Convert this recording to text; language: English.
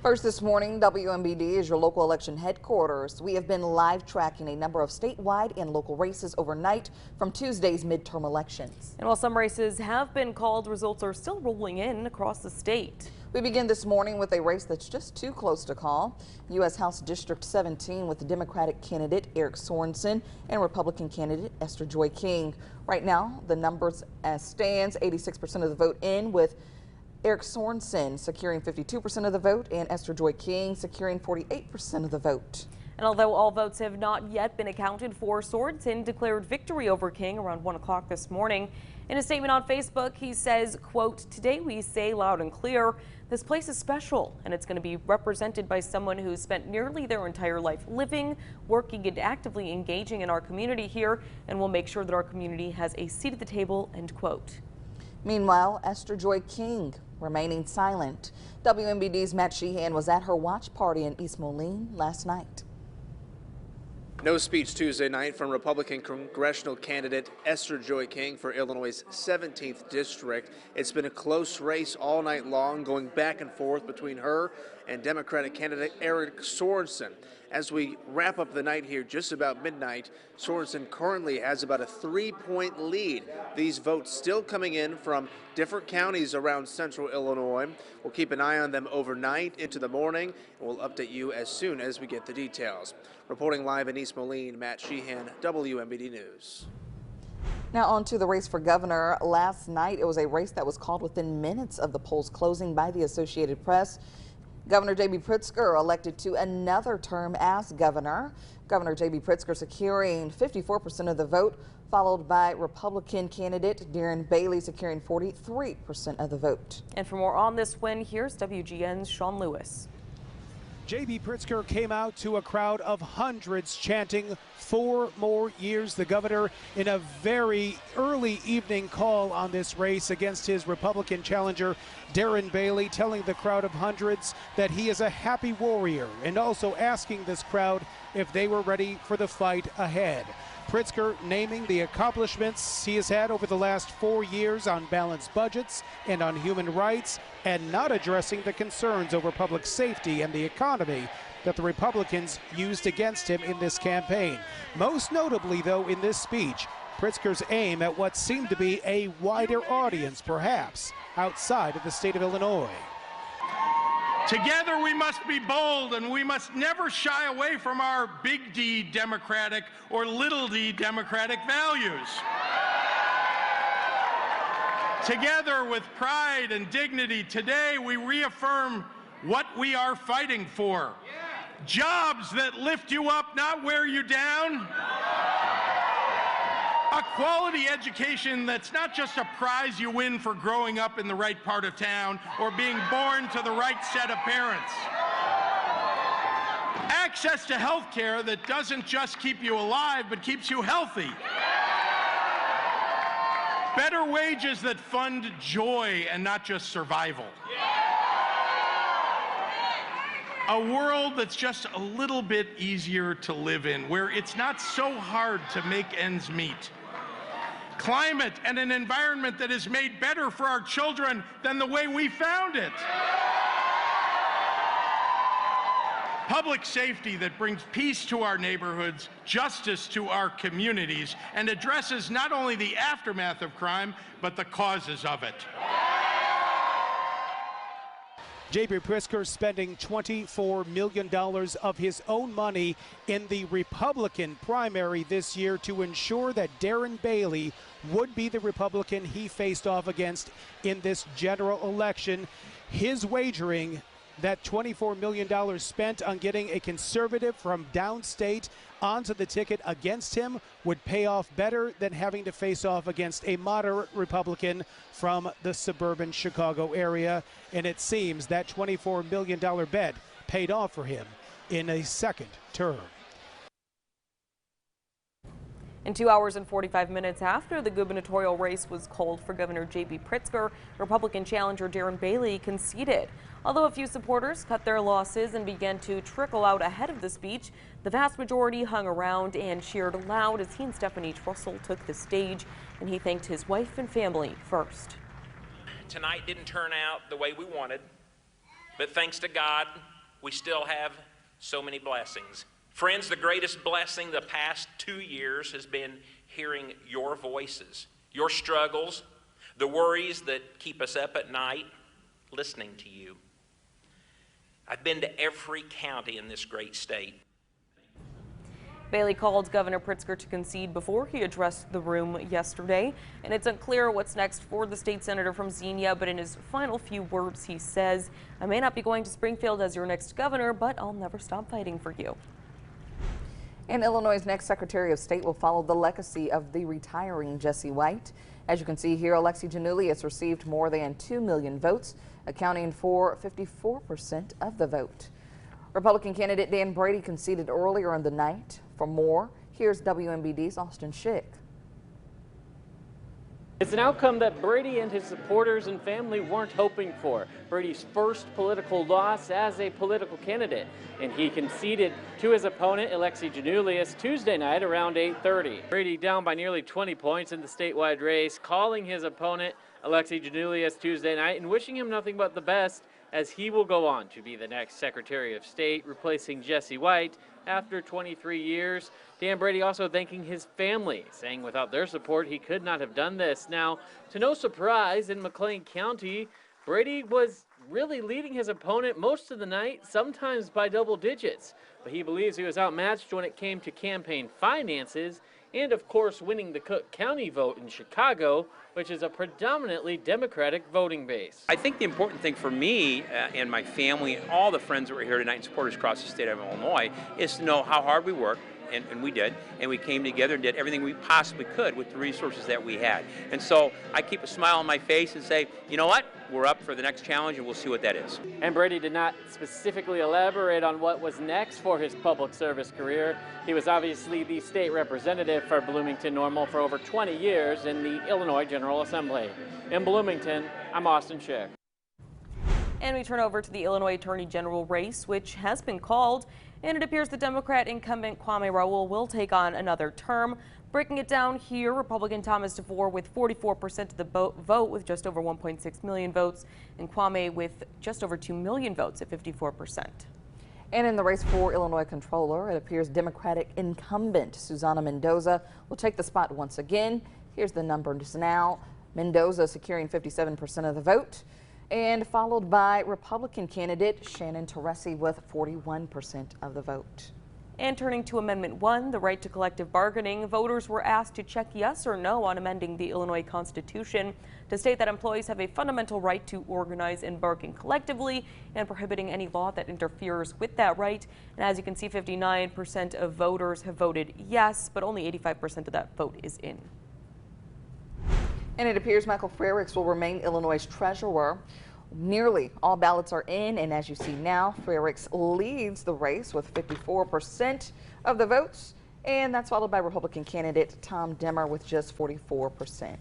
First this morning, WMBD is your local election headquarters. We have been live tracking a number of statewide and local races overnight from Tuesday's midterm elections. And while some races have been called, results are still rolling in across the state. We begin this morning with a race that's just too close to call. U.S. House District 17 with the Democratic candidate Eric Sorensen and Republican candidate Esther Joy King. Right now, the numbers as stands, 86% of the vote in, with Eric Sorensen securing 52% of the vote and Esther Joy King securing 48% of the vote. And although all votes have not yet been accounted for, Sorensen declared victory over King around 1 o'clock this morning. In a statement on Facebook, he says, quote, "Today we say loud and clear, this place is special, and it's going to be represented by someone who's spent nearly their entire life living, working, and actively engaging in our community here, and we'll make sure that our community has a seat at the table," end quote. Meanwhile, Esther Joy King remaining silent. WMBD's Matt Sheehan was at her watch party in East Moline last night. No speech Tuesday night from Republican congressional candidate Esther Joy King for Illinois' 17th district. It's been a close race all night long, going back and forth between her and Democratic candidate Eric Sorensen. As we wrap up the night here just about midnight, Sorensen currently has about a 3-point lead. These votes still coming in from different counties around central Illinois. We'll keep an eye on them overnight into the morning, and we'll update you as soon as we get the details. Reporting live in East Moline, Matt Sheehan, WMBD News. Now on to the race for governor. Last night, it was a race that was called within minutes of the polls closing by the Associated Press. Governor J.B. Pritzker elected to another term as governor. Governor J.B. Pritzker securing 54% of the vote, followed by Republican candidate Darren Bailey securing 43% of the vote. And for more on this win, here's WGN's Sean Lewis. J.B. Pritzker came out to a crowd of hundreds chanting 4 more years. The governor in a very early evening call on this race against his Republican challenger Darren Bailey, telling the crowd of hundreds that he is a happy warrior and also asking this crowd if they were ready for the fight ahead. Pritzker naming the accomplishments he has had over the last 4 years on balanced budgets and on human rights, and not addressing the concerns over public safety and the economy that the Republicans used against him in this campaign. Most notably, though, in this speech, Pritzker's aim at what seemed to be a wider audience, perhaps, outside of the state of Illinois. Together we must be bold, and we must never shy away from our big D Democratic or little d Democratic values. Together with pride and dignity, today we reaffirm what we are fighting for. Jobs that lift you up, not wear you down. A quality education that's not just a prize you win for growing up in the right part of town or being born to the right set of parents. Access to health care that doesn't just keep you alive, but keeps you healthy. Better wages that fund joy and not just survival. A world that's just a little bit easier to live in, where it's not so hard to make ends meet. Climate and an environment that is made better for our children than the way we found it. Public safety that brings peace to our neighborhoods, justice to our communities, and addresses not only the aftermath of crime, but the causes of it. J.B. Pritzker spending $24 million of his own money in the Republican primary this year to ensure that Darren Bailey would be the Republican he faced off against in this general election. His wagering that $24 million spent on getting a conservative from downstate onto the ticket against him would pay off better than having to face off against a moderate Republican from the suburban Chicago area. And it seems that $24 million bet paid off for him in a second term. In 2 hours and 45 minutes after the gubernatorial race was called for Governor J.B. Pritzker, Republican challenger Darren Bailey conceded. Although a few supporters cut their losses and began to trickle out ahead of the speech, the vast majority hung around and cheered loud as he and Stephanie Trussell took the stage, and he thanked his wife and family first. Tonight didn't turn out the way we wanted, but thanks to God we still have so many blessings. Friends, the greatest blessing the past 2 years has been hearing your voices, your struggles, the worries that keep us up at night, listening to you. I've been to every county in this great state. Bailey called Governor Pritzker to concede before he addressed the room yesterday, and it's unclear what's next for the state senator from Xenia, but in his final few words he says, "I may not be going to Springfield as your next governor, but I'll never stop fighting for you." And Illinois' next Secretary of State will follow the legacy of the retiring Jesse White. As you can see here, Alexi Janulius received more than 2 million votes, accounting for 54% of the vote. Republican candidate Dan Brady conceded earlier in the night. For more, here's WMBD's Austin Schick. It's an outcome that Brady and his supporters and family weren't hoping for. Brady's first political loss as a political candidate, and he conceded to his opponent, Alexi Janulius, Tuesday night around 8:30. Brady down by nearly 20 points in the statewide race, calling his opponent, Alexi Janulius, Tuesday night and wishing him nothing but the best as he will go on to be the next Secretary of State, replacing Jesse White after 23 years. Dan Brady also thanking his family, saying without their support he could not have done this. Now, to no surprise, in McLean County, Brady was really leading his opponent most of the night, sometimes by double digits. But he believes he was outmatched when it came to campaign finances and, of course, winning the Cook County vote in Chicago, which is a predominantly Democratic voting base. I think the important thing for me and my family and all the friends that were here tonight and supporters across the state of Illinois is to know how hard we work. And we did, and we came together and did everything we possibly could with the resources that we had. And so I keep a smile on my face and say, you know what, we're up for the next challenge and we'll see what that is. And Brady did not specifically elaborate on what was next for his public service career. He was obviously the state representative for Bloomington Normal for over 20 years in the Illinois General Assembly. In Bloomington, I'm Austin Schick. And we turn over to the Illinois Attorney General race, which has been called, and it appears the Democrat incumbent Kwame Raoul will take on another term. Breaking it down here, Republican Thomas DeVore with 44% of the vote with just over 1.6 million votes, and Kwame with just over 2 million votes at 54%. And in the race for Illinois Controller, it appears Democratic incumbent Susana Mendoza will take the spot once again. Here's the numbers now. Mendoza securing 57% of the vote, and followed by Republican candidate Shannon Teresi with 41% of the vote. And turning to Amendment 1, the right to collective bargaining, voters were asked to check yes or no on amending the Illinois Constitution to state that employees have a fundamental right to organize and bargain collectively and prohibiting any law that interferes with that right. And as you can see, 59% of voters have voted yes, but only 85% of that vote is in. And it appears Michael Frericks will remain Illinois' treasurer. Nearly all ballots are in, and as you see now, Frericks leads the race with 54% of the votes, and that's followed by Republican candidate Tom Demmer with just 44%.